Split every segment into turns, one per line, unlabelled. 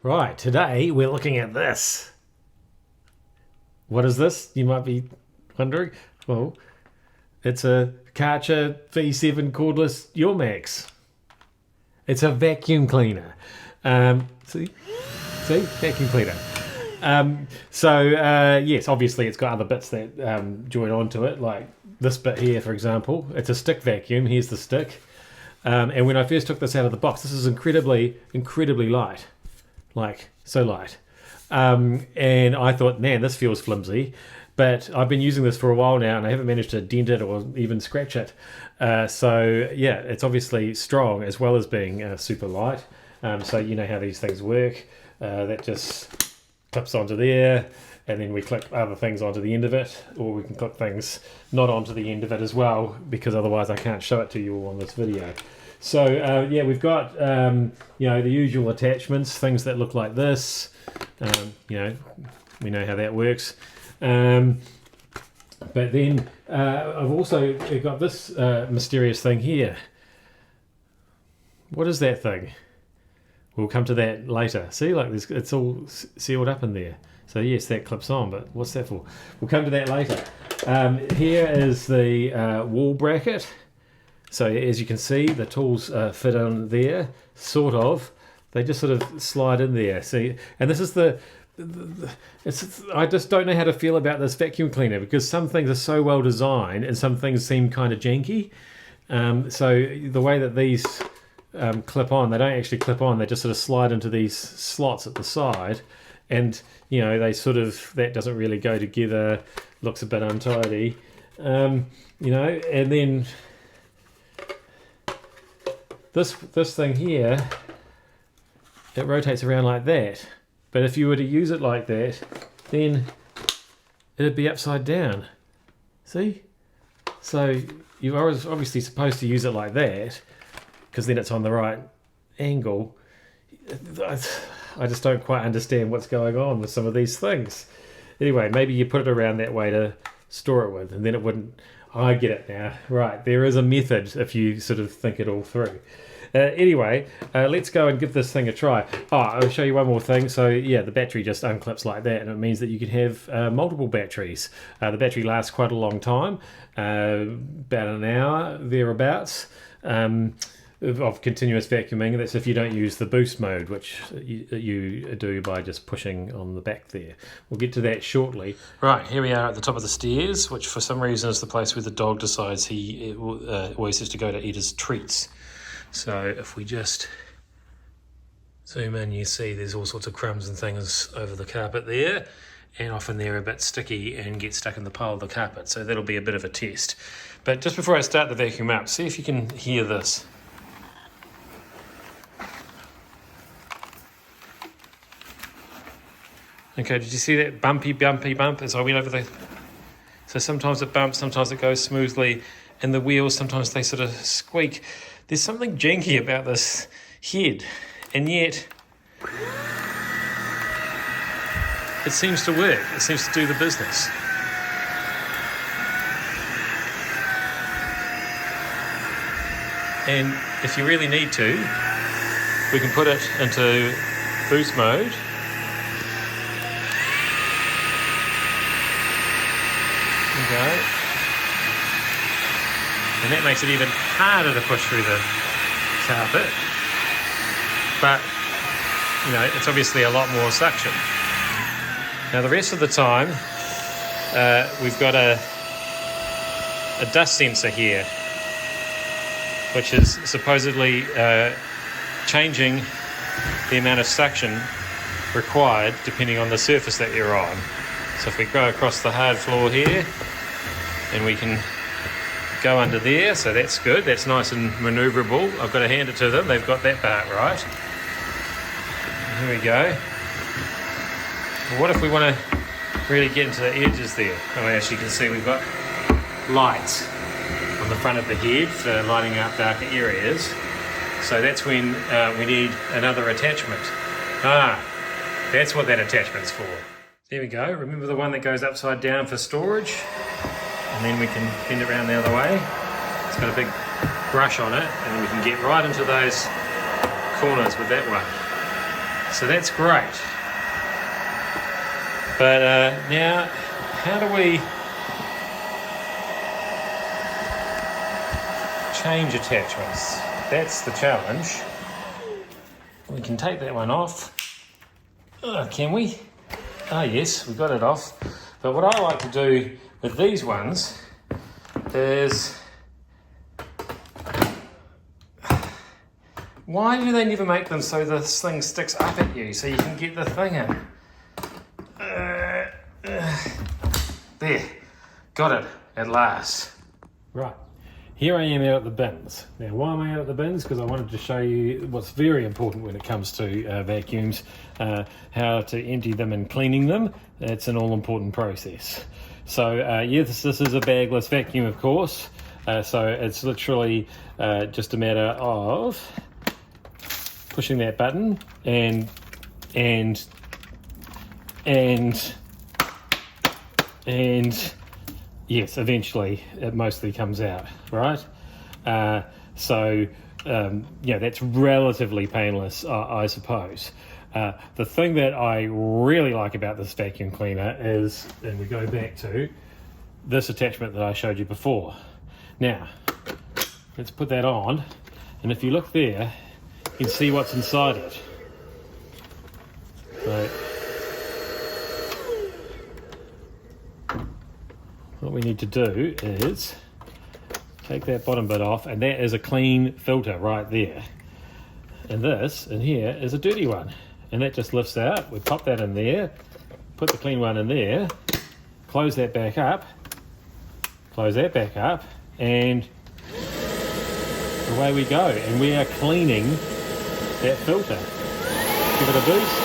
Right, today we're looking at this. What is this? You might be wondering. Well, it's a Karcher V7 cordless Urmax. It's a vacuum cleaner. See, vacuum cleaner. Yes, obviously it's got other bits that join onto it, like this bit here, for example. It's a stick vacuum. Here's the stick. And when I first took this out of the box, this is incredibly light. Like, so light. And I thought, man, this feels flimsy. But I've been using this for a while now, and I haven't managed to dent it or even scratch it. Yeah, it's obviously strong as well as being super light. So you know how these things work. That just clips onto there, and then we clip other things onto the end of it, or we can clip things not onto the end of it as well, because otherwise I can't show it to you all on this video. So yeah, we've got you know, the usual attachments, things that look like this. You know, we know how that works. But then I've also got this mysterious thing here. What is that thing? We'll come to that later. See, like this, it's all sealed up in there. So yes, that clips on, but what's that for? We'll come to that later. Here is the wall bracket. So as you can see, the tools fit on there, sort of. They just sort of slide in there. See, and this is I just don't know how to feel about this vacuum cleaner, because some things are so well designed and some things seem kind of janky. So the way that these clip on, they don't actually clip on, they just sort of slide into these slots at the side, and you know, they sort of, that doesn't really go together, looks a bit untidy. You know, and then this thing here, it rotates around like that. But if you were to use it like that, then it'd be upside down. See? So you're obviously supposed to use it like that, because then it's on the right angle. I just don't quite understand what's going on with some of these things. Anyway, maybe you put it around that way to store it with, and then it wouldn't... I get it now. Right, there is a method if you sort of think it all through. Anyway, let's go and give this thing a try. Oh, I'll show you one more thing. So yeah, the battery just unclips like that, and it means that you can have multiple batteries. The battery lasts quite a long time, about an hour, thereabouts, of continuous vacuuming. That's if you don't use the boost mode, which you do by just pushing on the back there. We'll get to that shortly. Right, here we are at the top of the stairs, which for some reason is the place where the dog decides he always has to go to eat his treats. So if we just zoom in, you see there's all sorts of crumbs and things over the carpet there, and often they're a bit sticky and get stuck in the pile of the carpet, so that'll be a bit of a test. But just before I start the vacuum up, see if you can hear this. Okay, did you see that bumpy bump as I went over the... So sometimes it bumps, sometimes it goes smoothly, and the wheels, sometimes they sort of squeak. There's something janky about this head, and yet it seems to work. It seems to do the business. And if you really need to, we can put it into boost mode. Okay. And that makes it even harder to push through the carpet. But, you know, it's obviously a lot more suction. Now the rest of the time, we've got a dust sensor here, which is supposedly changing the amount of suction required depending on the surface that you're on. So if we go across the hard floor here, and we can go under there, so that's good, that's nice and manoeuvrable. I've got to hand it to them, they've got that part right. Here we go. Well, what if we want to really get into the edges there? Oh, as you can see, we've got lights on the front of the head for lighting up darker areas. So that's when we need another attachment. That's what that attachment's for. There we go. Remember the one that goes upside down for storage? And then we can bend it around the other way. It's got a big brush on it, and we can get right into those corners with that one. So that's great. But now, how do we change attachments? That's the challenge. We can take that one off. Can we? Yes, we got it off. But what I like to do with these ones is, why do they never make them so this thing sticks up at you so you can get the thing in? There, got it at last. Right, here I am out at the bins. Now, why am I out at the bins? Because I wanted to show you what's very important when it comes to vacuums, how to empty them and cleaning them. It's an all-important process. So, yes, this is a bagless vacuum, of course. So it's literally just a matter of pushing that button and yes, eventually it mostly comes out, right? Yeah, that's relatively painless, I suppose. The thing that I really like about this vacuum cleaner is, and we go back to this attachment that I showed you before. Now, let's put that on, and if you look there, you can see what's inside it. Right. What we need to do is take that bottom bit off, and that is a clean filter right there. And this in here is a dirty one, and that just lifts out. We pop that in there, put the clean one in there, close that back up, close that back up, and away we go. And we are cleaning that filter. Give it a boost.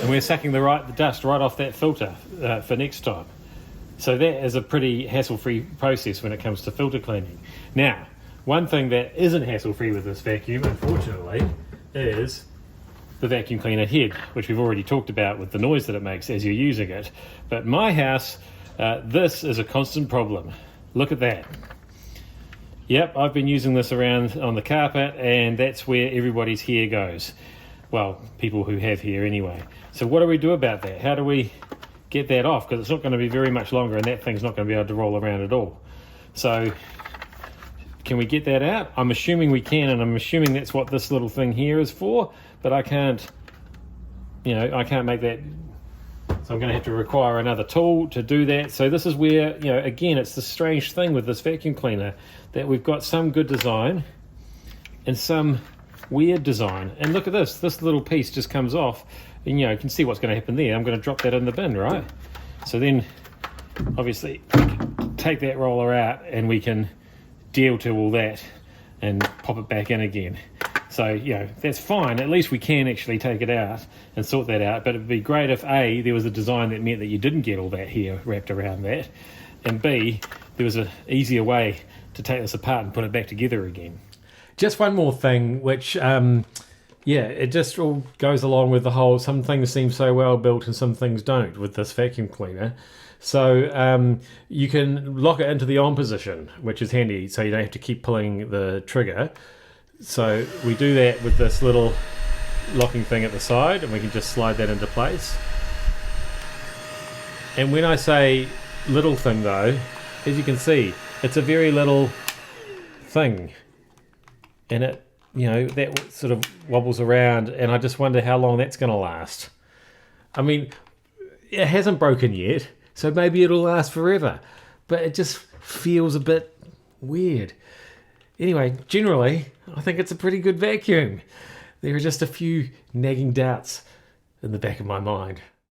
And we're sucking the dust right off that filter for next time. So that is a pretty hassle-free process when it comes to filter cleaning. Now, one thing that isn't hassle-free with this vacuum, unfortunately, is the vacuum cleaner head, which we've already talked about with the noise that it makes as you're using it. But my house, this is a constant problem. Look at that. Yep, I've been using this around on the carpet, and that's where everybody's hair goes. Well, people who have hair anyway. So what do we do about that? How do we get that off? Because it's not going to be very much longer, and that thing's not going to be able to roll around at all. So can we get that out? I'm assuming we can, and I'm assuming that's what this little thing here is for, but I can't make that. So I'm going to have to require another tool to do that. So this is where, again, it's the strange thing with this vacuum cleaner, that we've got some good design and some weird design. And look at this little piece just comes off, and you can see what's going to happen there. I'm going to drop that in the bin, right? So then obviously we can take that roller out, and we can deal to all that and pop it back in again. So that's fine. At least we can actually take it out and sort that out. But it'd be great if A, there was a design that meant that you didn't get all that hair wrapped around that, and B, there was an easier way to take this apart and put it back together again. Just one more thing, which, it just all goes along with the whole, some things seem so well built and some things don't with this vacuum cleaner. So you can lock it into the on position, which is handy, so you don't have to keep pulling the trigger. So we do that with this little locking thing at the side, and we can just slide that into place. And when I say little thing though, as you can see, it's a very little thing. And it, that sort of wobbles around, and I just wonder how long that's going to last. I mean, it hasn't broken yet, so maybe it'll last forever, but it just feels a bit weird. Anyway, generally, I think it's a pretty good vacuum. There are just a few nagging doubts in the back of my mind.